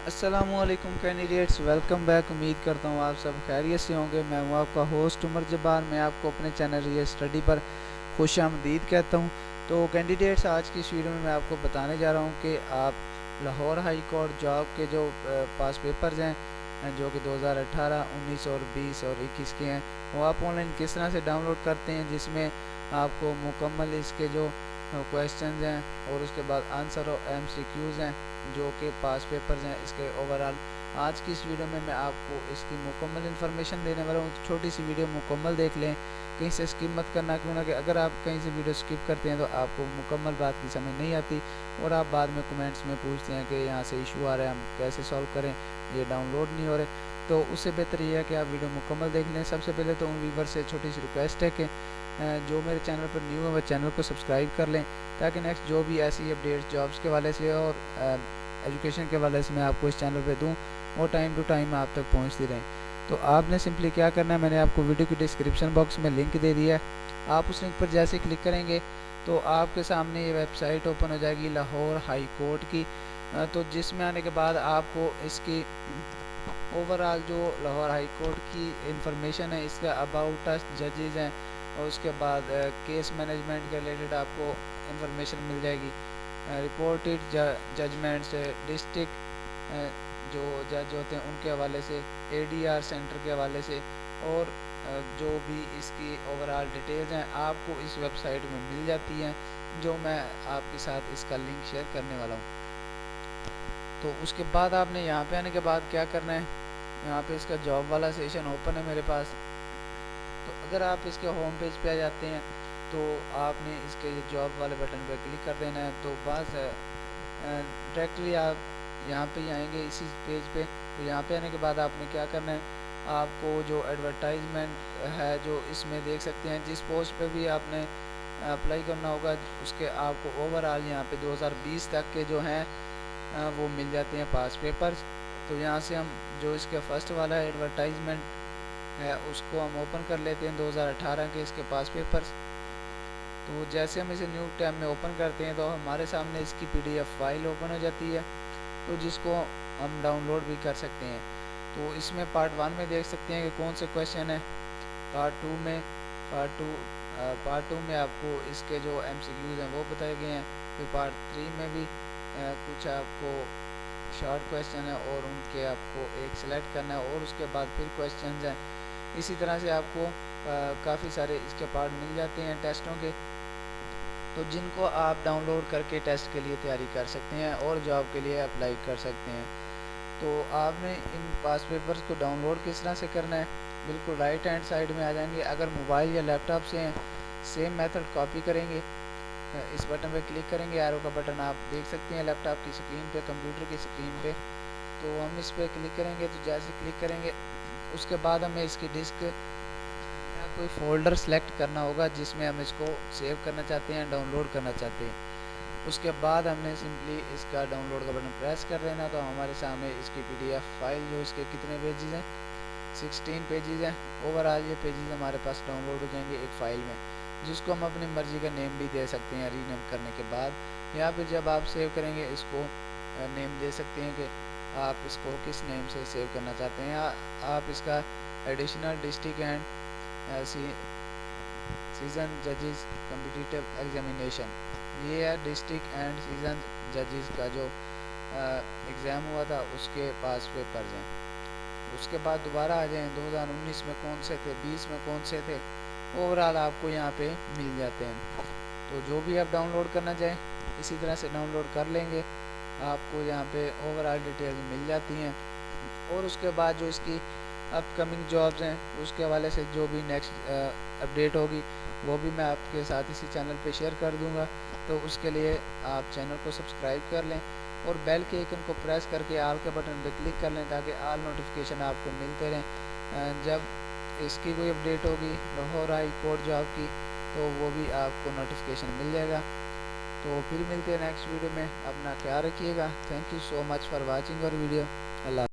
अस्सलामुअलैकुम candidates, welcome back. उम्मीद करता हूँ आप सब खैरियत से होंगे। मैं हूँ आपका होस्ट उमर जब्बार। मैं आपको अपने चैनल रियल स्टडी पर खुशामदीद कहता हूँ। तो कैंडिडेट्स, आज की इस वीडियो में मैं आपको बताने जा रहा हूँ कि आप लाहौर हाई कोर्ट जॉब के जो पास पेपर्स हैं जो कि 2018, 19 और 20 और 21 के हैं, वो आप ऑनलाइन किस तरह से डाउनलोड करते हैं, जिसमें आपको मुकम्मल इसके जो क्वेश्चंस हैं और उसके बाद आंसर और MCQs हैं जो कि पास पेपर्स हैं इसके ओवरऑल। आज की इस वीडियो में मैं आपको इसकी मुकम्मल इन्फॉर्मेशन देने वाला हूँ। छोटी सी वीडियो मुकम्मल देख लें, कहीं से स्किप मत करना, क्यों ना कि अगर आप कहीं से वीडियो स्किप करते हैं तो आपको मुकम्मल बात की समझ नहीं आती और आप बाद में कमेंट्स में पूछते हैं कि यहाँ से इशू आ रहा है, हम कैसे सॉल्व करें, ये डाउनलोड नहीं हो रहे। तो उससे बेहतर ये है कि आप वीडियो मुकम्मल देख लें। सबसे पहले तो उन व्यूवर से छोटी सी रिक्वेस्ट है कि जो मेरे चैनल पर न्यू है वो चैनल को सब्सक्राइब कर लें, ताकि नेक्स्ट जो भी ऐसी अपडेट्स जॉब्स के वाले से और एजुकेशन के वाले से मैं आपको इस चैनल पे दूं और टाइम टू टाइम आप तक पहुंचती रहें। तो आपने सिंपली क्या करना है, मैंने आपको वीडियो की डिस्क्रिप्शन बॉक्स में लिंक दे दिया है। आप उस लिंक पर जैसे क्लिक करेंगे तो आपके सामने ये वेबसाइट ओपन हो जाएगी लाहौर हाई कोर्ट की। तो जिसमें आने के बाद आपको इसकी ओवरऑल जो लाहौर हाई कोर्ट की इंफॉर्मेशन है, इसका अबाउट अस, जजेस हैं और उसके बाद केस मैनेजमेंट के रिलेटेड आपको इंफॉर्मेशन मिल जाएगी। रिपोर्टेड जजमेंट्स, डिस्ट्रिक्ट जो जज होते हैं उनके हवाले से, ADR सेंटर के हवाले से और जो भी इसकी ओवरऑल डिटेल्स हैं आपको इस वेबसाइट में मिल जाती हैं, जो मैं आपके साथ इसका लिंक शेयर करने वाला हूँ। तो उसके बाद आपने यहाँ पे आने के बाद क्या करना है, यहाँ पे इसका जॉब वाला सेशन ओपन है मेरे पास। तो अगर आप इसके होम पेज पे आ जाते हैं तो आपने इसके जॉब वाले बटन पे क्लिक कर देना है। तो बस डायरेक्टली आप यहाँ पे ही आएंगे इसी पेज पे। तो यहाँ पे आने के बाद आपने क्या करना है, आपको जो एडवर्टाइजमेंट है जो इसमें देख सकते हैं, जिस पोस्ट पे भी आपने अप्लाई करना होगा उसके आपको ओवरऑल यहाँ पे 2020 तक के जो हैं वो मिल जाते हैं पास पेपर्स। तो यहाँ से हम जो इसके फर्स्ट वाला है एडवर्टाइजमेंट है उसको हम ओपन कर लेते हैं, 2018 के इसके पास पेपर्स। तो जैसे हम इसे न्यू टैब में ओपन करते हैं तो हमारे सामने इसकी PDF फाइल ओपन हो जाती है, तो जिसको हम डाउनलोड भी कर सकते हैं। तो इसमें पार्ट 1 में देख सकते हैं कि कौन से क्वेश्चन है, पार्ट 2 में आपको इसके जो MCQs हैं वो बताए गए हैं। फिर पार्ट 3 में भी कुछ आपको शॉर्ट क्वेश्चन है और उनके आपको एक सिलेक्ट करना है और उसके बाद फिर क्वेश्चंस हैं। इसी तरह से आपको काफ़ी सारे इसके पार्ट मिल जाते हैं टेस्टों के, तो जिनको आप डाउनलोड करके टेस्ट के लिए तैयारी कर सकते हैं और जॉब के लिए अप्लाई कर सकते हैं। तो आपने इन पास पेपर्स को डाउनलोड किस तरह से करना है, बिल्कुल राइट हैंड साइड में आ जाएंगे। अगर मोबाइल या लैपटॉप से हैं, सेम मेथड कॉपी करेंगे, इस बटन पे क्लिक करेंगे, एरो का बटन आप देख सकते हैं लैपटॉप की स्क्रीन पे, कंप्यूटर की स्क्रीन पे। तो हम इस पर क्लिक करेंगे, तो जैसे क्लिक करेंगे उसके बाद हमें इसकी डिस्क या कोई फ़ोल्डर सेलेक्ट करना होगा जिसमें हम इसको सेव करना चाहते हैं, डाउनलोड करना चाहते हैं। उसके बाद हमने सिंपली इसका डाउनलोड का बटन प्रेस कर देना। तो हमारे सामने इसकी PDF फाइल जो इसके कितने पेजेस हैं, 16 पेजेस हैं ओवरऑल। ये पेजेस हमारे पास डाउनलोड हो जाएंगे एक फ़ाइल में, जिसको हम अपनी मर्ज़ी का नेम भी दे सकते हैं रीनेम करने के बाद। या फिर जब आप सेव करेंगे इसको नेम दे सकते हैं कि आप इसको किस नेम से सेव करना चाहते हैं। या आप इसका एडिशनल डिस्ट्रिक्ट एंड सीजन जजेस कम्पिटिटिव एग्जामिनेशन, ये है डिस्ट्रिक्ट एंड सीजन जजेस का जो एग्ज़ाम हुआ था उसके पास पेपर्स हैं। उसके बाद दोबारा आ जाएँ, 2019 में कौन से थे, 20 में कौन से थे, ओवरऑल आपको यहाँ पे मिल जाते हैं। तो जो भी आप डाउनलोड करना चाहें इसी तरह से डाउनलोड कर लेंगे, आपको यहाँ पे ओवरऑल डिटेल्स मिल जाती हैं। और उसके बाद जो इसकी अपकमिंग जॉब्स हैं उसके हवाले से जो भी नेक्स्ट अपडेट होगी वो भी मैं आपके साथ इसी चैनल पे शेयर कर दूंगा। तो उसके लिए आप चैनल को सब्सक्राइब कर लें और बेल के आइकन को प्रेस करके आल के बटन पे क्लिक कर लें, ताकि आल नोटिफिकेशन आपको मिलते रहें। जब इसकी कोई अपडेट होगी लाहौर हाई कोर्ट जॉब की तो वो भी आपको नोटिफिकेशन मिल जाएगा। तो फिर मिलते हैं नेक्स्ट वीडियो में, अपना ख्याल रखिएगा। Thank you so much for watching और वीडियो। अल्लाह।